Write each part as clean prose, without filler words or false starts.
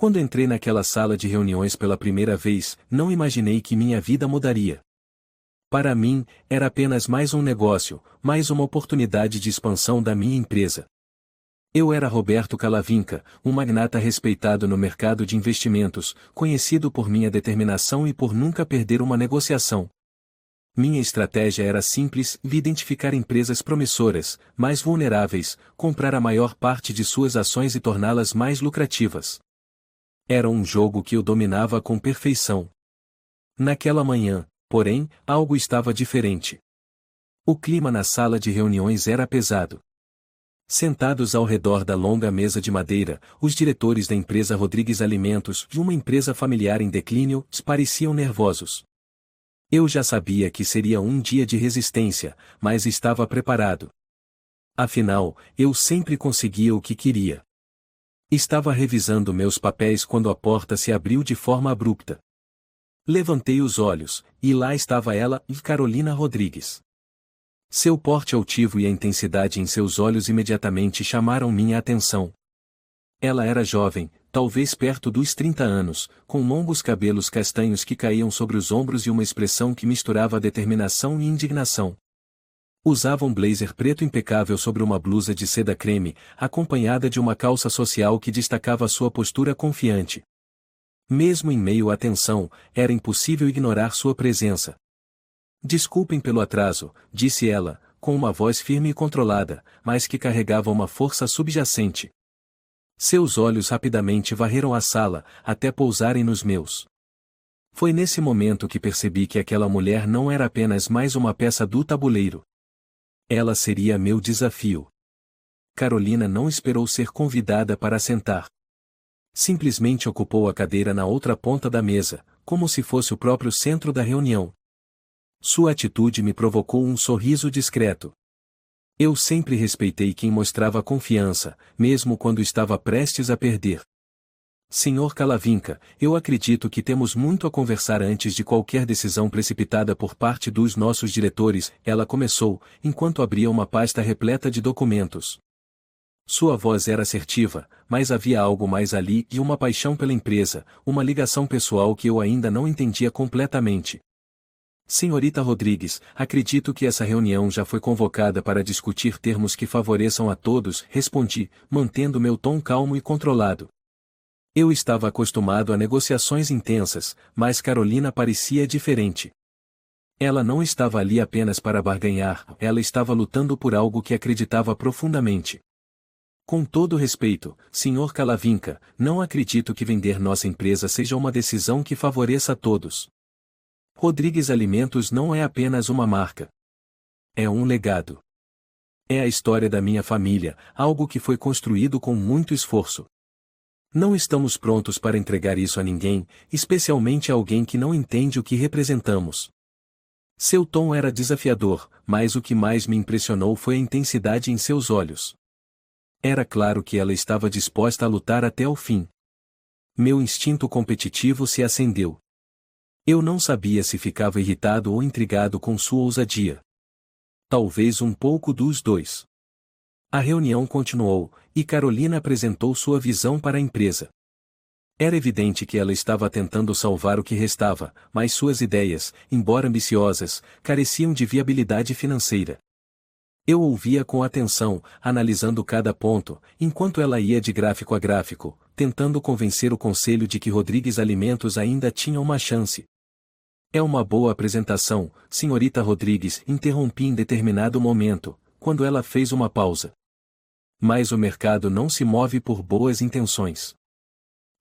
Quando entrei naquela sala de reuniões pela primeira vez, não imaginei que minha vida mudaria. Para mim, era apenas mais um negócio, mais uma oportunidade de expansão da minha empresa. Eu era Roberto Calavinca, um magnata respeitado no mercado de investimentos, conhecido por minha determinação e por nunca perder uma negociação. Minha estratégia era simples: identificar empresas promissoras, mais vulneráveis, comprar a maior parte de suas ações e torná-las mais lucrativas. Era um jogo que eu dominava com perfeição. Naquela manhã, porém, algo estava diferente. O clima na sala de reuniões era pesado. Sentados ao redor da longa mesa de madeira, os diretores da empresa Rodrigues Alimentos, de uma empresa familiar em declínio, pareciam nervosos. Eu já sabia que seria um dia de resistência, mas estava preparado. Afinal, eu sempre conseguia o que queria. Estava revisando meus papéis quando a porta se abriu de forma abrupta. Levantei os olhos, e lá estava ela, Carolina Rodrigues. Seu porte altivo e a intensidade em seus olhos imediatamente chamaram minha atenção. Ela era jovem, talvez perto dos 30 anos, com longos cabelos castanhos que caíam sobre os ombros e uma expressão que misturava determinação e indignação. Usava um blazer preto impecável sobre uma blusa de seda creme, acompanhada de uma calça social que destacava sua postura confiante. Mesmo em meio à tensão, era impossível ignorar sua presença. Desculpem pelo atraso, disse ela, com uma voz firme e controlada, mas que carregava uma força subjacente. Seus olhos rapidamente varreram a sala, até pousarem nos meus. Foi nesse momento que percebi que aquela mulher não era apenas mais uma peça do tabuleiro. Ela seria meu desafio. Carolina não esperou ser convidada para sentar. Simplesmente ocupou a cadeira na outra ponta da mesa, como se fosse o próprio centro da reunião. Sua atitude me provocou um sorriso discreto. Eu sempre respeitei quem mostrava confiança, mesmo quando estava prestes a perder. Senhor Calavinca, eu acredito que temos muito a conversar antes de qualquer decisão precipitada por parte dos nossos diretores, ela começou, enquanto abria uma pasta repleta de documentos. Sua voz era assertiva, mas havia algo mais ali e uma paixão pela empresa, uma ligação pessoal que eu ainda não entendia completamente. Senhorita Rodrigues, acredito que essa reunião já foi convocada para discutir termos que favoreçam a todos, respondi, mantendo meu tom calmo e controlado. Eu estava acostumado a negociações intensas, mas Carolina parecia diferente. Ela não estava ali apenas para barganhar, ela estava lutando por algo que acreditava profundamente. Com todo respeito, Sr. Calavinca, não acredito que vender nossa empresa seja uma decisão que favoreça a todos. Rodrigues Alimentos não é apenas uma marca. É um legado. É a história da minha família, algo que foi construído com muito esforço. Não estamos prontos para entregar isso a ninguém, especialmente a alguém que não entende o que representamos. Seu tom era desafiador, mas o que mais me impressionou foi a intensidade em seus olhos. Era claro que ela estava disposta a lutar até o fim. Meu instinto competitivo se acendeu. Eu não sabia se ficava irritado ou intrigado com sua ousadia. Talvez um pouco dos dois. A reunião continuou, e Carolina apresentou sua visão para a empresa. Era evidente que ela estava tentando salvar o que restava, mas suas ideias, embora ambiciosas, careciam de viabilidade financeira. Eu ouvia com atenção, analisando cada ponto, enquanto ela ia de gráfico a gráfico, tentando convencer o conselho de que Rodrigues Alimentos ainda tinha uma chance. É uma boa apresentação, senhorita Rodrigues, interrompi em determinado momento, quando ela fez uma pausa. Mas o mercado não se move por boas intenções.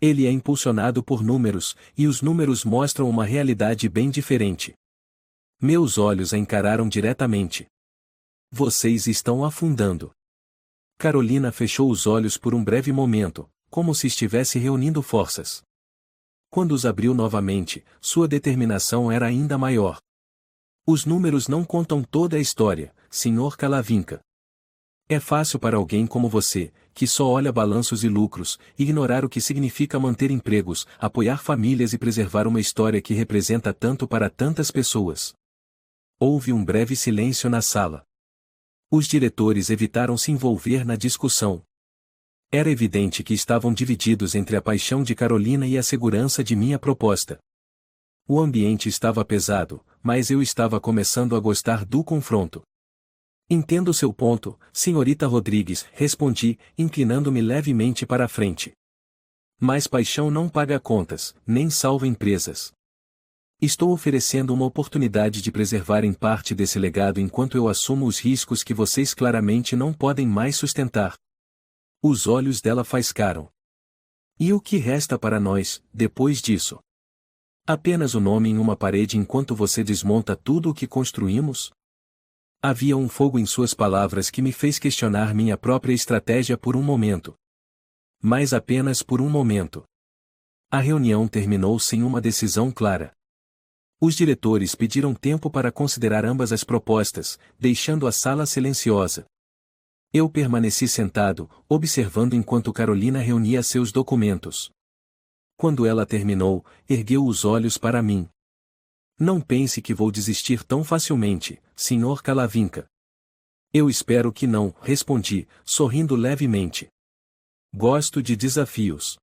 Ele é impulsionado por números, e os números mostram uma realidade bem diferente. Meus olhos a encararam diretamente. Vocês estão afundando. Carolina fechou os olhos por um breve momento, como se estivesse reunindo forças. Quando os abriu novamente, sua determinação era ainda maior. Os números não contam toda a história, Sr. Calavinca. É fácil para alguém como você, que só olha balanços e lucros, ignorar o que significa manter empregos, apoiar famílias e preservar uma história que representa tanto para tantas pessoas. Houve um breve silêncio na sala. Os diretores evitaram se envolver na discussão. Era evidente que estavam divididos entre a paixão de Carolina e a segurança de minha proposta. O ambiente estava pesado, mas eu estava começando a gostar do confronto. Entendo seu ponto, senhorita Rodrigues, respondi, inclinando-me levemente para a frente. Mas paixão não paga contas, nem salva empresas. Estou oferecendo uma oportunidade de preservar em parte desse legado enquanto eu assumo os riscos que vocês claramente não podem mais sustentar. Os olhos dela faiscaram. E o que resta para nós, depois disso? Apenas o nome em uma parede enquanto você desmonta tudo o que construímos? Havia um fogo em suas palavras que me fez questionar minha própria estratégia por um momento. Mas apenas por um momento. A reunião terminou sem uma decisão clara. Os diretores pediram tempo para considerar ambas as propostas, deixando a sala silenciosa. Eu permaneci sentado, observando enquanto Carolina reunia seus documentos. Quando ela terminou, ergueu os olhos para mim. Não pense que vou desistir tão facilmente, Sr. Calavinca. Eu espero que não, respondi, sorrindo levemente. Gosto de desafios.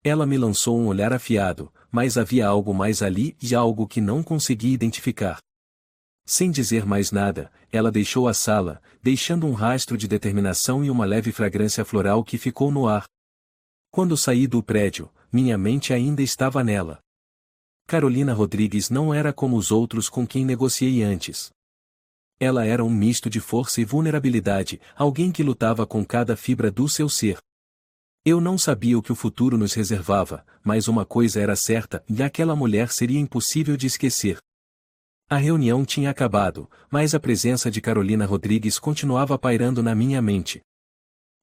Ela me lançou um olhar afiado, mas havia algo mais ali e algo que não consegui identificar. Sem dizer mais nada, ela deixou a sala, deixando um rastro de determinação e uma leve fragrância floral que ficou no ar. Quando saí do prédio, minha mente ainda estava nela. Carolina Rodrigues não era como os outros com quem negociei antes. Ela era um misto de força e vulnerabilidade, alguém que lutava com cada fibra do seu ser. Eu não sabia o que o futuro nos reservava, mas uma coisa era certa, e aquela mulher seria impossível de esquecer. A reunião tinha acabado, mas a presença de Carolina Rodrigues continuava pairando na minha mente.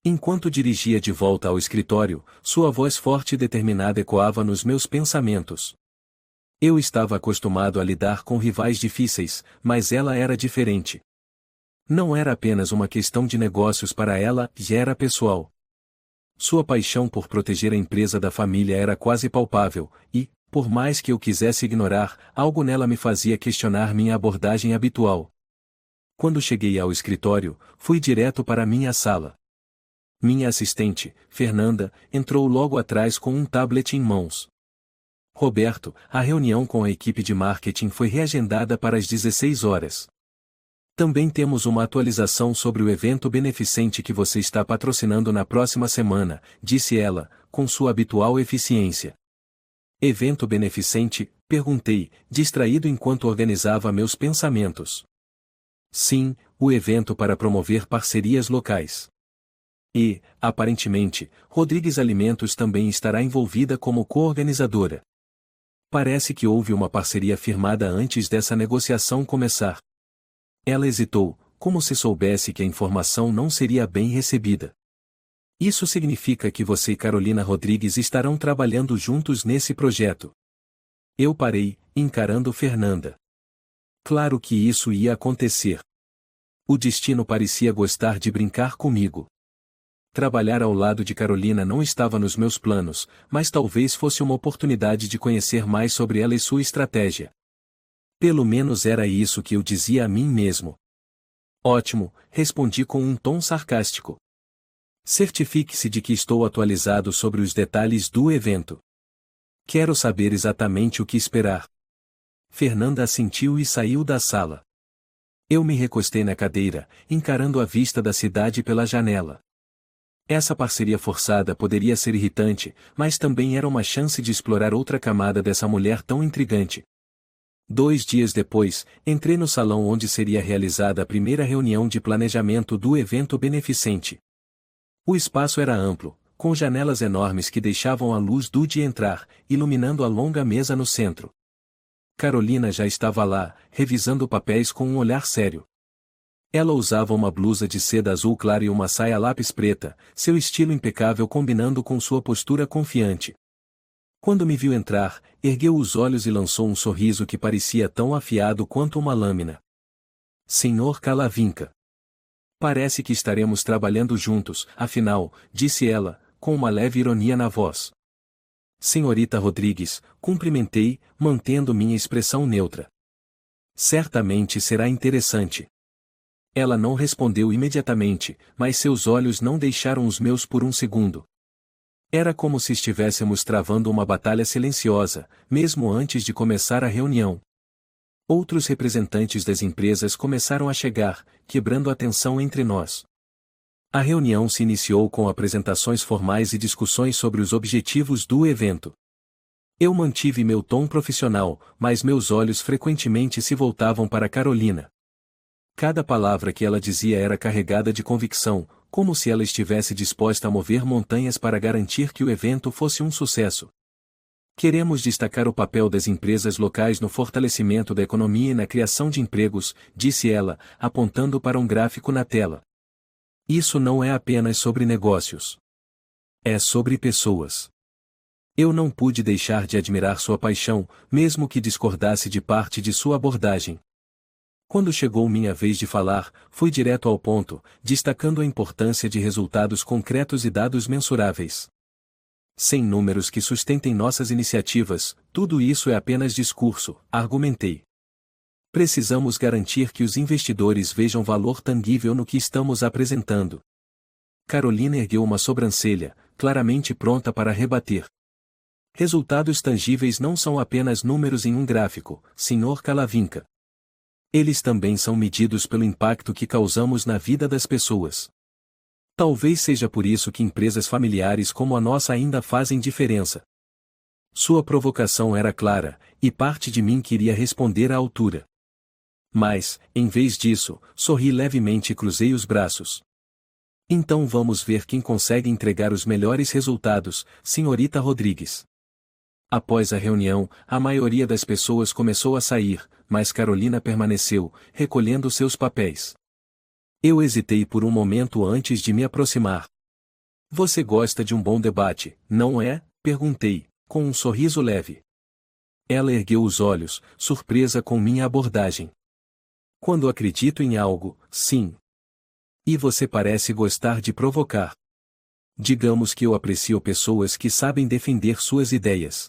Enquanto dirigia de volta ao escritório, sua voz forte e determinada ecoava nos meus pensamentos. Eu estava acostumado a lidar com rivais difíceis, mas ela era diferente. Não era apenas uma questão de negócios para ela, já era pessoal. Sua paixão por proteger a empresa da família era quase palpável, e, por mais que eu quisesse ignorar, algo nela me fazia questionar minha abordagem habitual. Quando cheguei ao escritório, fui direto para minha sala. Minha assistente, Fernanda, entrou logo atrás com um tablet em mãos. Roberto, a reunião com a equipe de marketing foi reagendada para as 16 horas. Também temos uma atualização sobre o evento beneficente que você está patrocinando na próxima semana, disse ela, com sua habitual eficiência. Evento beneficente? Perguntei, distraído enquanto organizava meus pensamentos. Sim, o evento para promover parcerias locais. E, aparentemente, Rodrigues Alimentos também estará envolvida como co-organizadora. Parece que houve uma parceria firmada antes dessa negociação começar. Ela hesitou, como se soubesse que a informação não seria bem recebida. Isso significa que você e Carolina Rodrigues estarão trabalhando juntos nesse projeto. Eu parei, encarando Fernanda. Claro que isso ia acontecer. O destino parecia gostar de brincar comigo. Trabalhar ao lado de Carolina não estava nos meus planos, mas talvez fosse uma oportunidade de conhecer mais sobre ela e sua estratégia. Pelo menos era isso que eu dizia a mim mesmo. Ótimo, respondi com um tom sarcástico. Certifique-se de que estou atualizado sobre os detalhes do evento. Quero saber exatamente o que esperar. Fernanda assentiu e saiu da sala. Eu me recostei na cadeira, encarando a vista da cidade pela janela. Essa parceria forçada poderia ser irritante, mas também era uma chance de explorar outra camada dessa mulher tão intrigante. 2 dias depois, entrei no salão onde seria realizada a primeira reunião de planejamento do evento beneficente. O espaço era amplo, com janelas enormes que deixavam a luz do dia entrar, iluminando a longa mesa no centro. Carolina já estava lá, revisando papéis com um olhar sério. Ela usava uma blusa de seda azul claro e uma saia lápis preta, seu estilo impecável combinando com sua postura confiante. Quando me viu entrar, ergueu os olhos e lançou um sorriso que parecia tão afiado quanto uma lâmina. Senhor Calavinca. Parece que estaremos trabalhando juntos, afinal, disse ela, com uma leve ironia na voz. Senhorita Rodrigues, cumprimentei, mantendo minha expressão neutra. Certamente será interessante. Ela não respondeu imediatamente, mas seus olhos não deixaram os meus por um segundo. Era como se estivéssemos travando uma batalha silenciosa, mesmo antes de começar a reunião. Outros representantes das empresas começaram a chegar, quebrando a tensão entre nós. A reunião se iniciou com apresentações formais e discussões sobre os objetivos do evento. Eu mantive meu tom profissional, mas meus olhos frequentemente se voltavam para Carolina. Cada palavra que ela dizia era carregada de convicção, como se ela estivesse disposta a mover montanhas para garantir que o evento fosse um sucesso. Queremos destacar o papel das empresas locais no fortalecimento da economia e na criação de empregos, disse ela, apontando para um gráfico na tela. Isso não é apenas sobre negócios. É sobre pessoas. Eu não pude deixar de admirar sua paixão, mesmo que discordasse de parte de sua abordagem. Quando chegou minha vez de falar, fui direto ao ponto, destacando a importância de resultados concretos e dados mensuráveis. Sem números que sustentem nossas iniciativas, tudo isso é apenas discurso, argumentei. Precisamos garantir que os investidores vejam valor tangível no que estamos apresentando. Carolina ergueu uma sobrancelha, claramente pronta para rebater. Resultados tangíveis não são apenas números em um gráfico, Sr. Calavinca. Eles também são medidos pelo impacto que causamos na vida das pessoas. Talvez seja por isso que empresas familiares como a nossa ainda fazem diferença. Sua provocação era clara, e parte de mim queria responder à altura. Mas, em vez disso, sorri levemente e cruzei os braços. Então vamos ver quem consegue entregar os melhores resultados, Senhorita Rodrigues. Após a reunião, a maioria das pessoas começou a sair, mas Carolina permaneceu, recolhendo seus papéis. Eu hesitei por um momento antes de me aproximar. Você gosta de um bom debate, não é? Perguntei, com um sorriso leve. Ela ergueu os olhos, surpresa com minha abordagem. Quando acredito em algo, sim. E você parece gostar de provocar. Digamos que eu aprecio pessoas que sabem defender suas ideias.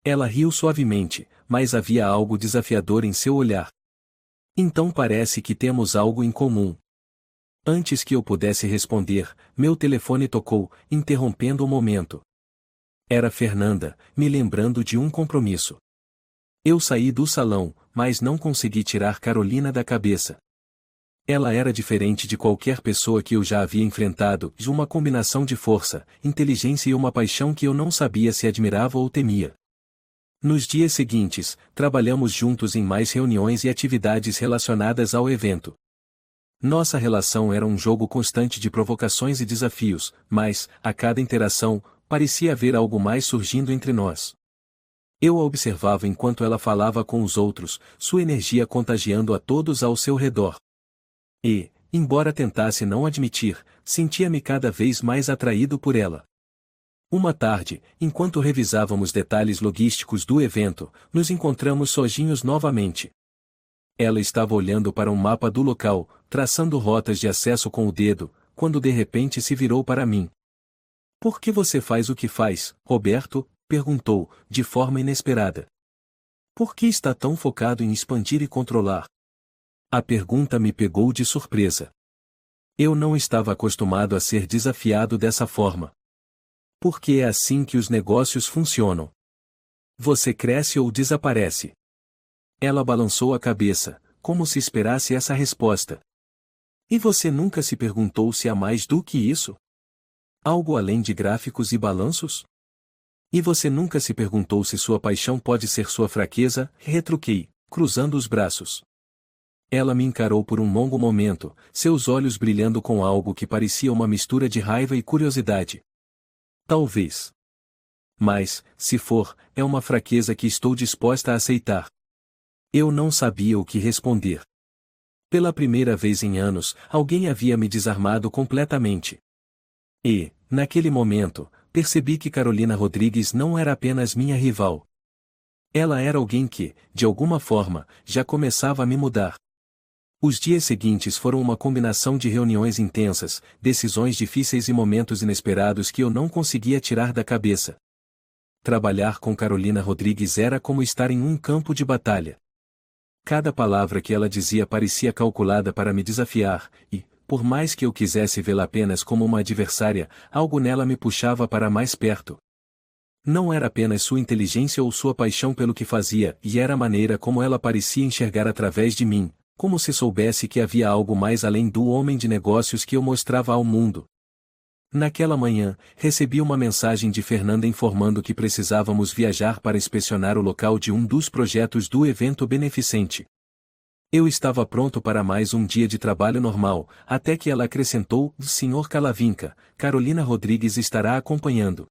Ela riu suavemente, mas havia algo desafiador em seu olhar. Então parece que temos algo em comum. Antes que eu pudesse responder, meu telefone tocou, interrompendo o momento. Era Fernanda, me lembrando de um compromisso. Eu saí do salão, mas não consegui tirar Carolina da cabeça. Ela era diferente de qualquer pessoa que eu já havia enfrentado, de uma combinação de força, inteligência e uma paixão que eu não sabia se admirava ou temia. Nos dias seguintes, trabalhamos juntos em mais reuniões e atividades relacionadas ao evento. Nossa relação era um jogo constante de provocações e desafios, mas, a cada interação, parecia haver algo mais surgindo entre nós. Eu a observava enquanto ela falava com os outros, sua energia contagiando a todos ao seu redor. E, embora tentasse não admitir, sentia-me cada vez mais atraído por ela. Uma tarde, enquanto revisávamos detalhes logísticos do evento, nos encontramos sozinhos novamente. Ela estava olhando para um mapa do local, traçando rotas de acesso com o dedo, quando de repente se virou para mim. Por que você faz o que faz, Roberto? Perguntou, de forma inesperada. Por que está tão focado em expandir e controlar? A pergunta me pegou de surpresa. Eu não estava acostumado a ser desafiado dessa forma. Porque é assim que os negócios funcionam. Você cresce ou desaparece. Ela balançou a cabeça, como se esperasse essa resposta. E você nunca se perguntou se há mais do que isso? Algo além de gráficos e balanços? E você nunca se perguntou se sua paixão pode ser sua fraqueza? Retruquei, cruzando os braços. Ela me encarou por um longo momento, seus olhos brilhando com algo que parecia uma mistura de raiva e curiosidade. Talvez. Mas, se for, é uma fraqueza que estou disposta a aceitar. Eu não sabia o que responder. Pela primeira vez em anos, alguém havia me desarmado completamente. E, naquele momento, percebi que Carolina Rodrigues não era apenas minha rival. Ela era alguém que, de alguma forma, já começava a me mudar. Os dias seguintes foram uma combinação de reuniões intensas, decisões difíceis e momentos inesperados que eu não conseguia tirar da cabeça. Trabalhar com Carolina Rodrigues era como estar em um campo de batalha. Cada palavra que ela dizia parecia calculada para me desafiar, e, por mais que eu quisesse vê-la apenas como uma adversária, algo nela me puxava para mais perto. Não era apenas sua inteligência ou sua paixão pelo que fazia, e era a maneira como ela parecia enxergar através de mim, como se soubesse que havia algo mais além do homem de negócios que eu mostrava ao mundo. Naquela manhã, recebi uma mensagem de Fernanda informando que precisávamos viajar para inspecionar o local de um dos projetos do evento beneficente. Eu estava pronto para mais um dia de trabalho normal, até que ela acrescentou: Sr. Calavinca, Carolina Rodrigues estará acompanhando.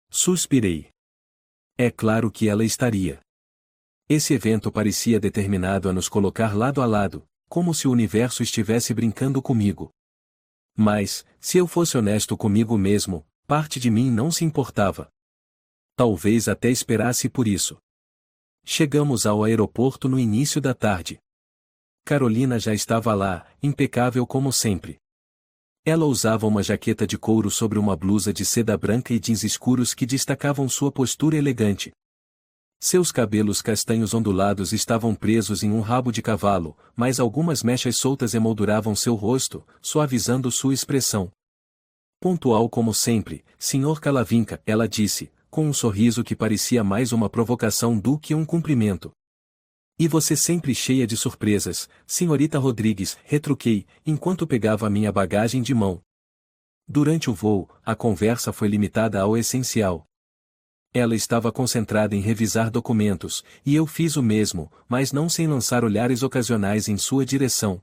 Suspirei. É claro que ela estaria. Esse evento parecia determinado a nos colocar lado a lado, como se o universo estivesse brincando comigo. Mas, se eu fosse honesto comigo mesmo, parte de mim não se importava. Talvez até esperasse por isso. Chegamos ao aeroporto no início da tarde. Carolina já estava lá, impecável como sempre. Ela usava uma jaqueta de couro sobre uma blusa de seda branca e jeans escuros que destacavam sua postura elegante. Seus cabelos castanhos ondulados estavam presos em um rabo de cavalo, mas algumas mechas soltas emolduravam seu rosto, suavizando sua expressão. Pontual como sempre, Sr. Calavinca, ela disse, com um sorriso que parecia mais uma provocação do que um cumprimento. E você sempre cheia de surpresas, senhorita Rodrigues, retruquei, enquanto pegava a minha bagagem de mão. Durante o voo, a conversa foi limitada ao essencial. Ela estava concentrada em revisar documentos, e eu fiz o mesmo, mas não sem lançar olhares ocasionais em sua direção.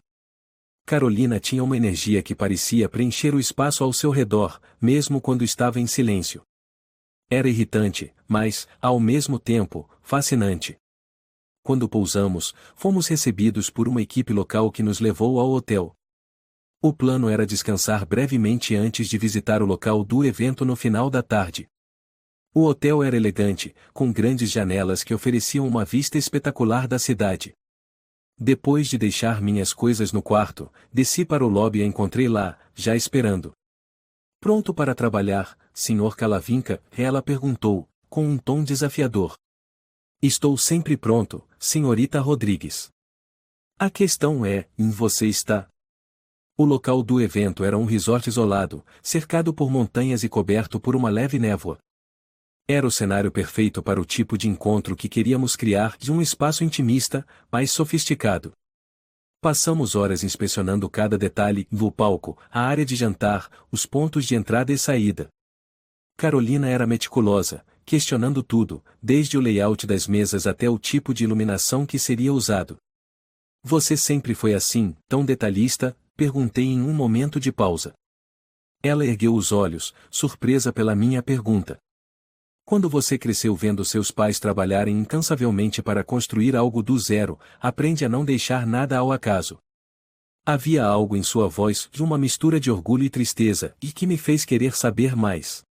Carolina tinha uma energia que parecia preencher o espaço ao seu redor, mesmo quando estava em silêncio. Era irritante, mas, ao mesmo tempo, fascinante. Quando pousamos, fomos recebidos por uma equipe local que nos levou ao hotel. O plano era descansar brevemente antes de visitar o local do evento no final da tarde. O hotel era elegante, com grandes janelas que ofereciam uma vista espetacular da cidade. Depois de deixar minhas coisas no quarto, desci para o lobby e a encontrei lá, já esperando. Pronto para trabalhar, Sr. Calavinca? Ela perguntou, com um tom desafiador. Estou sempre pronto, senhorita Rodrigues. A questão é, em você está? O local do evento era um resort isolado, cercado por montanhas e coberto por uma leve névoa. Era o cenário perfeito para o tipo de encontro que queríamos criar, de um espaço intimista, mais sofisticado. Passamos horas inspecionando cada detalhe do palco, a área de jantar, os pontos de entrada e saída. Carolina era meticulosa, questionando tudo, desde o layout das mesas até o tipo de iluminação que seria usado. Você sempre foi assim, tão detalhista? Perguntei em um momento de pausa. Ela ergueu os olhos, surpresa pela minha pergunta. Quando você cresceu vendo seus pais trabalharem incansavelmente para construir algo do zero, aprende a não deixar nada ao acaso. Havia algo em sua voz, de uma mistura de orgulho e tristeza, e que me fez querer saber mais.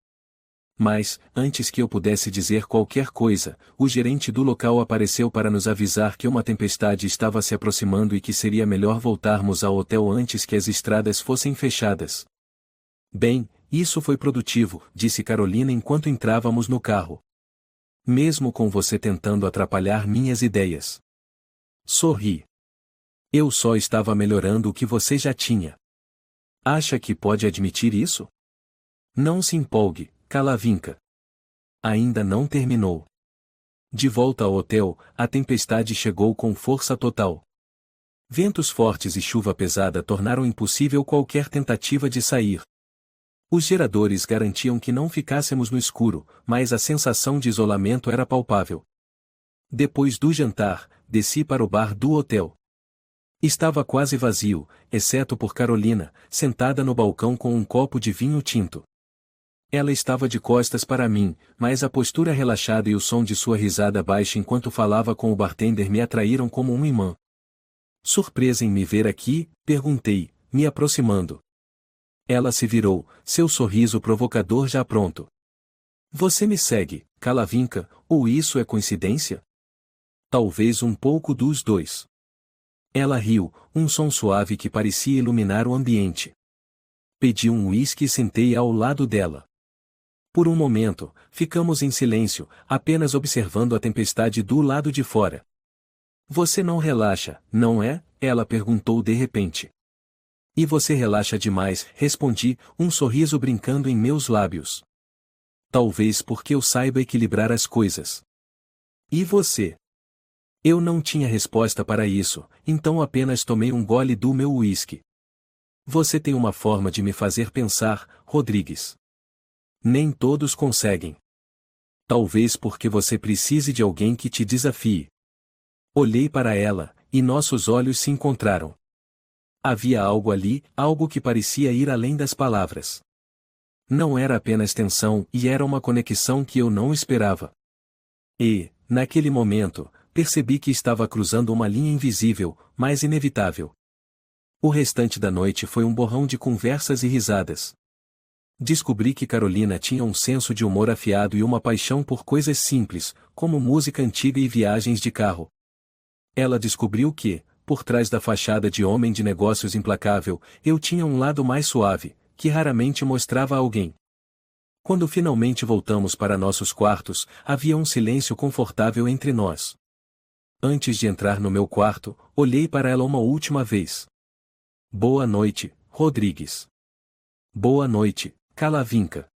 Mas, antes que eu pudesse dizer qualquer coisa, o gerente do local apareceu para nos avisar que uma tempestade estava se aproximando e que seria melhor voltarmos ao hotel antes que as estradas fossem fechadas. Bem, isso foi produtivo, disse Carolina enquanto entrávamos no carro. Mesmo com você tentando atrapalhar minhas ideias. Sorri. Eu só estava melhorando o que você já tinha. Acha que pode admitir isso? Não se empolgue, Calavinca. Ainda não terminou. De volta ao hotel, a tempestade chegou com força total. Ventos fortes e chuva pesada tornaram impossível qualquer tentativa de sair. Os geradores garantiam que não ficássemos no escuro, mas a sensação de isolamento era palpável. Depois do jantar, desci para o bar do hotel. Estava quase vazio, exceto por Carolina, sentada no balcão com um copo de vinho tinto. Ela estava de costas para mim, mas a postura relaxada e o som de sua risada baixa enquanto falava com o bartender me atraíram como um imã. Surpresa em me ver aqui? Perguntei, me aproximando. Ela se virou, seu sorriso provocador já pronto. Você me segue, Calavinca, ou isso é coincidência? Talvez um pouco dos dois. Ela riu, um som suave que parecia iluminar o ambiente. Pedi um uísque e sentei ao lado dela. Por um momento, ficamos em silêncio, apenas observando a tempestade do lado de fora. Você não relaxa, não é? Ela perguntou de repente. E você relaxa demais, respondi, um sorriso brincando em meus lábios. Talvez porque eu saiba equilibrar as coisas. E você? Eu não tinha resposta para isso, então apenas tomei um gole do meu uísque. Você tem uma forma de me fazer pensar, Rodrigues. Nem todos conseguem. Talvez porque você precise de alguém que te desafie. Olhei para ela, e nossos olhos se encontraram. Havia algo ali, algo que parecia ir além das palavras. Não era apenas tensão, e era uma conexão que eu não esperava. E, naquele momento, percebi que estava cruzando uma linha invisível, mas inevitável. O restante da noite foi um borrão de conversas e risadas. Descobri que Carolina tinha um senso de humor afiado e uma paixão por coisas simples, como música antiga e viagens de carro. Ela descobriu que, por trás da fachada de homem de negócios implacável, eu tinha um lado mais suave, que raramente mostrava a alguém. Quando finalmente voltamos para nossos quartos, havia um silêncio confortável entre nós. Antes de entrar no meu quarto, olhei para ela uma última vez. Boa noite, Rodrigues. Boa noite, Calavinca.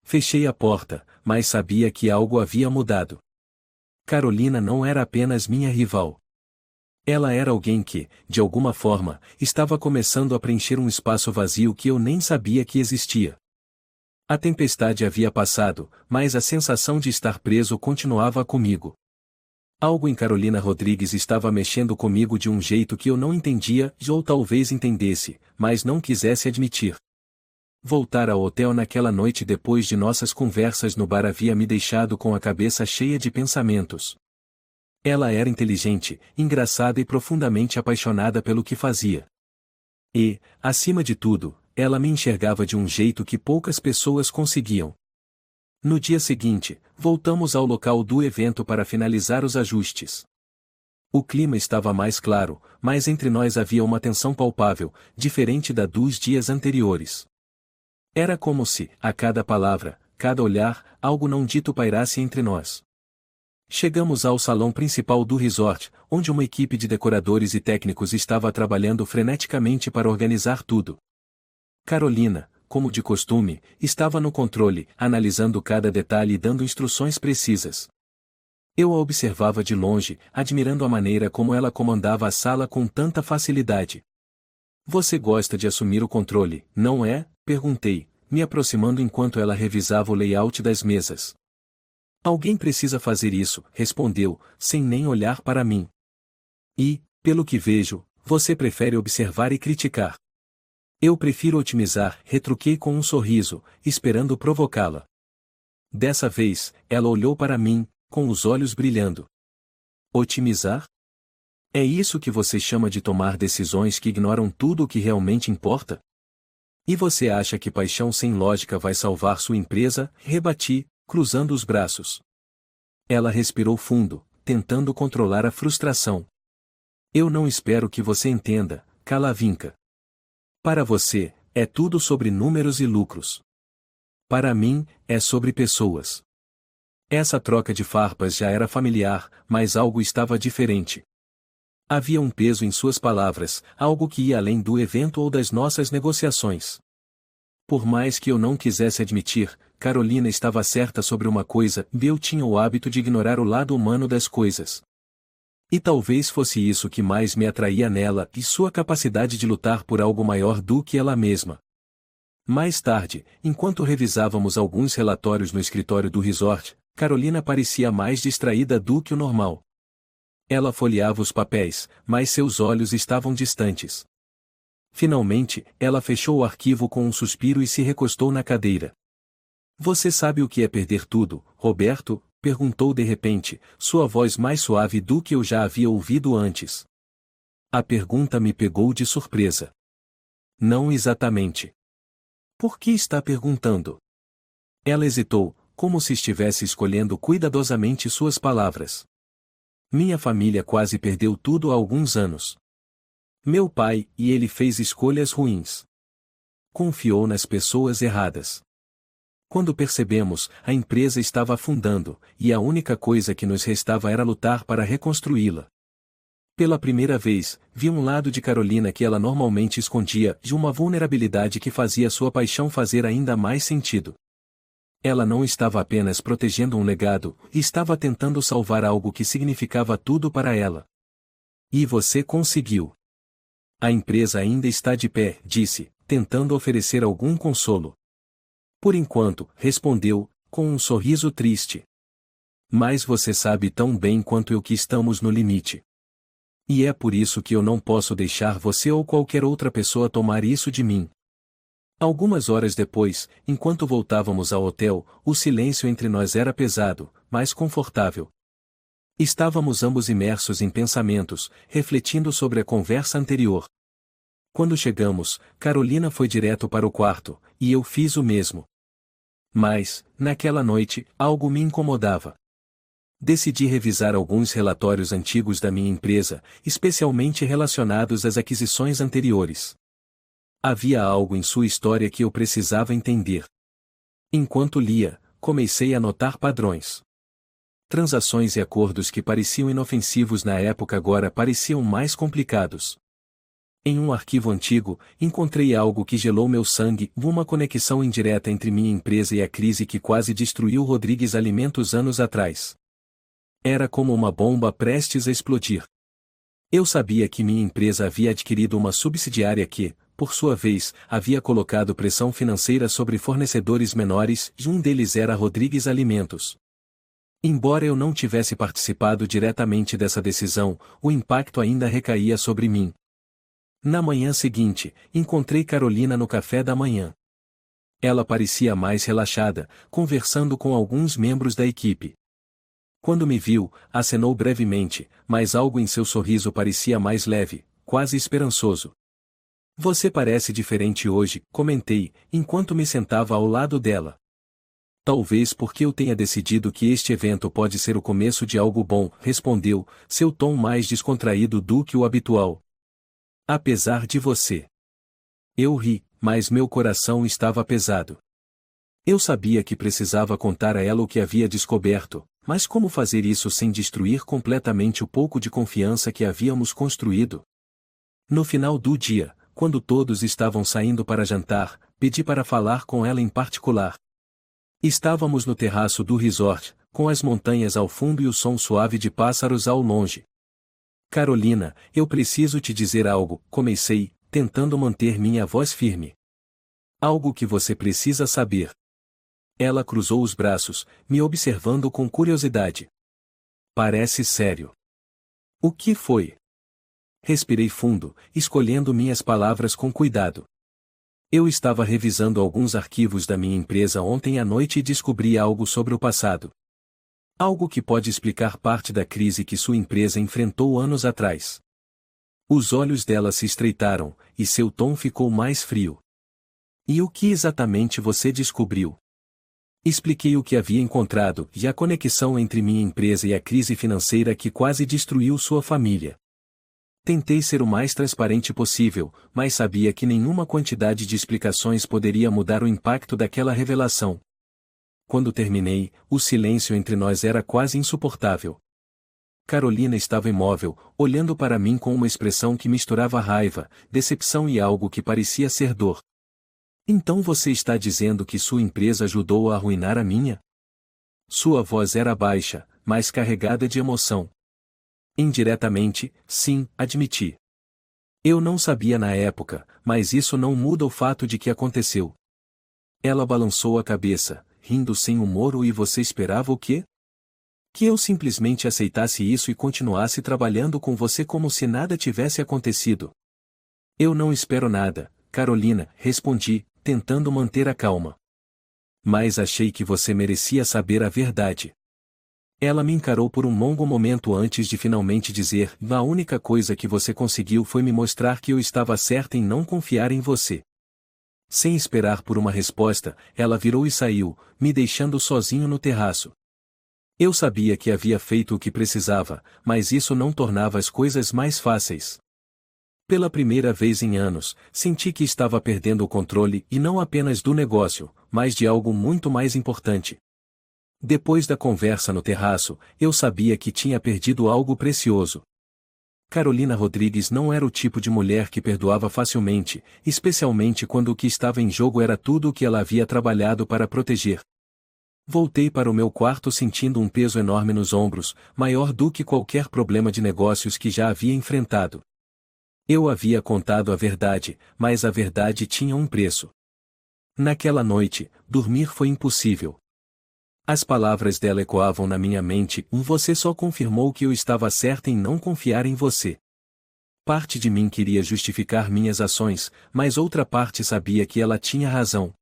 Fechei a porta, mas sabia que algo havia mudado. Carolina não era apenas minha rival. Ela era alguém que, de alguma forma, estava começando a preencher um espaço vazio que eu nem sabia que existia. A tempestade havia passado, mas a sensação de estar preso continuava comigo. Algo em Carolina Rodrigues estava mexendo comigo de um jeito que eu não entendia, ou talvez entendesse, mas não quisesse admitir. Voltar ao hotel naquela noite depois de nossas conversas no bar havia me deixado com a cabeça cheia de pensamentos. Ela era inteligente, engraçada e profundamente apaixonada pelo que fazia. E, acima de tudo, ela me enxergava de um jeito que poucas pessoas conseguiam. No dia seguinte, voltamos ao local do evento para finalizar os ajustes. O clima estava mais claro, mas entre nós havia uma tensão palpável, diferente da dos dias anteriores. Era como se, a cada palavra, cada olhar, algo não dito pairasse entre nós. Chegamos ao salão principal do resort, onde uma equipe de decoradores e técnicos estava trabalhando freneticamente para organizar tudo. Carolina, como de costume, estava no controle, analisando cada detalhe e dando instruções precisas. Eu a observava de longe, admirando a maneira como ela comandava a sala com tanta facilidade. Você gosta de assumir o controle, não é? Perguntei, me aproximando enquanto ela revisava o layout das mesas. Alguém precisa fazer isso, respondeu, sem nem olhar para mim. E, pelo que vejo, você prefere observar e criticar. Eu prefiro otimizar, retruquei com um sorriso, esperando provocá-la. Dessa vez, ela olhou para mim, com os olhos brilhando. Otimizar? É isso que você chama de tomar decisões que ignoram tudo o que realmente importa? E você acha que paixão sem lógica vai salvar sua empresa? Rebati, cruzando os braços. Ela respirou fundo, tentando controlar a frustração. Eu não espero que você entenda, Calavinca. Para você, é tudo sobre números e lucros. Para mim, é sobre pessoas. Essa troca de farpas já era familiar, mas algo estava diferente. Havia um peso em suas palavras, algo que ia além do evento ou das nossas negociações. Por mais que eu não quisesse admitir, Carolina estava certa sobre uma coisa: eu tinha o hábito de ignorar o lado humano das coisas. E talvez fosse isso que mais me atraía nela, e sua capacidade de lutar por algo maior do que ela mesma. Mais tarde, enquanto revisávamos alguns relatórios no escritório do resort, Carolina parecia mais distraída do que o normal. Ela folheava os papéis, mas seus olhos estavam distantes. Finalmente, ela fechou o arquivo com um suspiro e se recostou na cadeira. Você sabe o que é perder tudo, Roberto? Perguntou de repente, sua voz mais suave do que eu já havia ouvido antes. A pergunta me pegou de surpresa. Não exatamente. Por que está perguntando? Ela hesitou, como se estivesse escolhendo cuidadosamente suas palavras. Minha família quase perdeu tudo há alguns anos. Meu pai, e ele fez escolhas ruins. Confiou nas pessoas erradas. Quando percebemos, a empresa estava afundando, e a única coisa que nos restava era lutar para reconstruí-la. Pela primeira vez, vi um lado de Carolina que ela normalmente escondia, de uma vulnerabilidade que fazia sua paixão fazer ainda mais sentido. Ela não estava apenas protegendo um legado, estava tentando salvar algo que significava tudo para ela. E você conseguiu. A empresa ainda está de pé, disse, tentando oferecer algum consolo. Por enquanto, respondeu, com um sorriso triste. Mas você sabe tão bem quanto eu que estamos no limite. E é por isso que eu não posso deixar você ou qualquer outra pessoa tomar isso de mim. Algumas horas depois, enquanto voltávamos ao hotel, o silêncio entre nós era pesado, mas confortável. Estávamos ambos imersos em pensamentos, refletindo sobre a conversa anterior. Quando chegamos, Carolina foi direto para o quarto, e eu fiz o mesmo. Mas, naquela noite, algo me incomodava. Decidi revisar alguns relatórios antigos da minha empresa, especialmente relacionados às aquisições anteriores. Havia algo em sua história que eu precisava entender. Enquanto lia, comecei a notar padrões. Transações e acordos que pareciam inofensivos na época agora pareciam mais complicados. Em um arquivo antigo, encontrei algo que gelou meu sangue, uma conexão indireta entre minha empresa e a crise que quase destruiu Rodrigues Alimentos anos atrás. Era como uma bomba prestes a explodir. Eu sabia que minha empresa havia adquirido uma subsidiária que, por sua vez, havia colocado pressão financeira sobre fornecedores menores, e um deles era Rodrigues Alimentos. Embora eu não tivesse participado diretamente dessa decisão, o impacto ainda recaía sobre mim. Na manhã seguinte, encontrei Carolina no café da manhã. Ela parecia mais relaxada, conversando com alguns membros da equipe. Quando me viu, acenou brevemente, mas algo em seu sorriso parecia mais leve, quase esperançoso. Você parece diferente hoje, comentei, enquanto me sentava ao lado dela. Talvez porque eu tenha decidido que este evento pode ser o começo de algo bom, respondeu, seu tom mais descontraído do que o habitual. Apesar de você. Eu ri, mas meu coração estava pesado. Eu sabia que precisava contar a ela o que havia descoberto, mas como fazer isso sem destruir completamente o pouco de confiança que havíamos construído? No final do dia, quando todos estavam saindo para jantar, pedi para falar com ela em particular. Estávamos no terraço do resort, com as montanhas ao fundo e o som suave de pássaros ao longe. Carolina, eu preciso te dizer algo, comecei, tentando manter minha voz firme. Algo que você precisa saber. Ela cruzou os braços, me observando com curiosidade. Parece sério. O que foi? Respirei fundo, escolhendo minhas palavras com cuidado. Eu estava revisando alguns arquivos da minha empresa ontem à noite e descobri algo sobre o passado. Algo que pode explicar parte da crise que sua empresa enfrentou anos atrás. Os olhos dela se estreitaram, e seu tom ficou mais frio. E o que exatamente você descobriu? Expliquei o que havia encontrado e a conexão entre minha empresa e a crise financeira que quase destruiu sua família. Tentei ser o mais transparente possível, mas sabia que nenhuma quantidade de explicações poderia mudar o impacto daquela revelação. Quando terminei, o silêncio entre nós era quase insuportável. Carolina estava imóvel, olhando para mim com uma expressão que misturava raiva, decepção e algo que parecia ser dor. Então você está dizendo que sua empresa ajudou a arruinar a minha? Sua voz era baixa, mas carregada de emoção. Indiretamente, sim, admiti. Eu não sabia na época, mas isso não muda o fato de que aconteceu. Ela balançou a cabeça, rindo sem humor. E você esperava o quê? Que eu simplesmente aceitasse isso e continuasse trabalhando com você como se nada tivesse acontecido. Eu não espero nada, Carolina, respondi, tentando manter a calma. Mas achei que você merecia saber a verdade. Ela me encarou por um longo momento antes de finalmente dizer: a única coisa que você conseguiu foi me mostrar que eu estava certa em não confiar em você. Sem esperar por uma resposta, ela virou e saiu, me deixando sozinho no terraço. Eu sabia que havia feito o que precisava, mas isso não tornava as coisas mais fáceis. Pela primeira vez em anos, senti que estava perdendo o controle e não apenas do negócio, mas de algo muito mais importante. Depois da conversa no terraço, eu sabia que tinha perdido algo precioso. Carolina Rodrigues não era o tipo de mulher que perdoava facilmente, especialmente quando o que estava em jogo era tudo o que ela havia trabalhado para proteger. Voltei para o meu quarto sentindo um peso enorme nos ombros, maior do que qualquer problema de negócios que já havia enfrentado. Eu havia contado a verdade, mas a verdade tinha um preço. Naquela noite, dormir foi impossível. As palavras dela ecoavam na minha mente: você só confirmou que eu estava certa em não confiar em você. Parte de mim queria justificar minhas ações, mas outra parte sabia que ela tinha razão.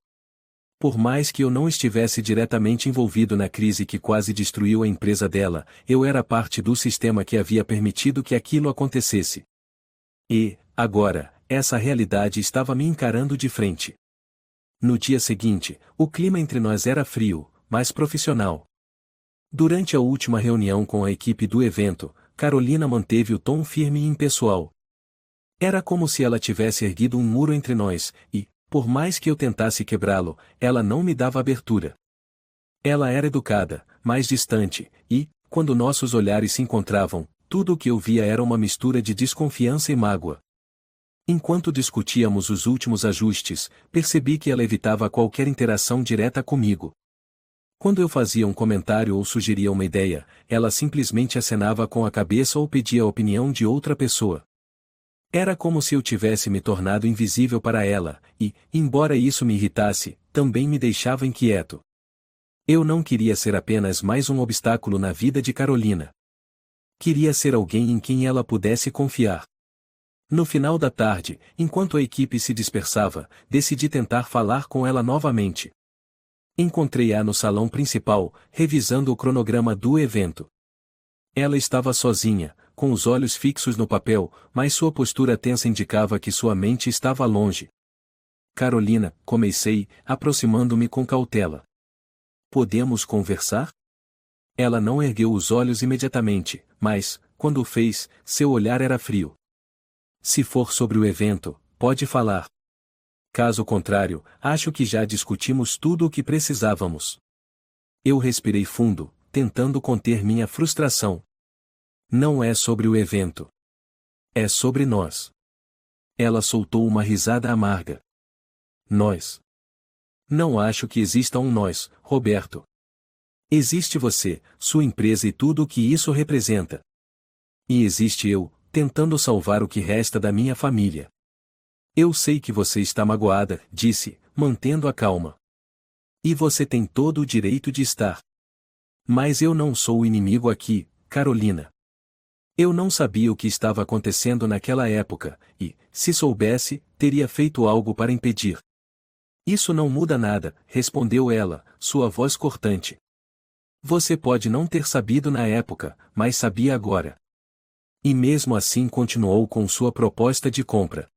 Por mais que eu não estivesse diretamente envolvido na crise que quase destruiu a empresa dela, eu era parte do sistema que havia permitido que aquilo acontecesse. E, agora, essa realidade estava me encarando de frente. No dia seguinte, o clima entre nós era frio, mas profissional. Durante a última reunião com a equipe do evento, Carolina manteve o tom firme e impessoal. Era como se ela tivesse erguido um muro entre nós, e, por mais que eu tentasse quebrá-lo, ela não me dava abertura. Ela era educada, mais distante, e, quando nossos olhares se encontravam, tudo o que eu via era uma mistura de desconfiança e mágoa. Enquanto discutíamos os últimos ajustes, percebi que ela evitava qualquer interação direta comigo. Quando eu fazia um comentário ou sugeria uma ideia, ela simplesmente acenava com a cabeça ou pedia a opinião de outra pessoa. Era como se eu tivesse me tornado invisível para ela, e, embora isso me irritasse, também me deixava inquieto. Eu não queria ser apenas mais um obstáculo na vida de Carolina. Queria ser alguém em quem ela pudesse confiar. No final da tarde, enquanto a equipe se dispersava, decidi tentar falar com ela novamente. Encontrei-a no salão principal, revisando o cronograma do evento. Ela estava sozinha, com os olhos fixos no papel, mas sua postura tensa indicava que sua mente estava longe. Carolina, comecei, aproximando-me com cautela. Podemos conversar? Ela não ergueu os olhos imediatamente, mas, quando o fez, seu olhar era frio. Se for sobre o evento, pode falar. Caso contrário, acho que já discutimos tudo o que precisávamos. Eu respirei fundo, tentando conter minha frustração. Não é sobre o evento. É sobre nós. Ela soltou uma risada amarga. Nós. Não acho que exista um nós, Roberto. Existe você, sua empresa e tudo o que isso representa. E existe eu, tentando salvar o que resta da minha família. Eu sei que você está magoada, disse, mantendo a calma. E você tem todo o direito de estar. Mas eu não sou o inimigo aqui, Carolina. Eu não sabia o que estava acontecendo naquela época, e, se soubesse, teria feito algo para impedir. Isso não muda nada, respondeu ela, sua voz cortante. Você pode não ter sabido na época, mas sabia agora. E mesmo assim continuou com sua proposta de compra.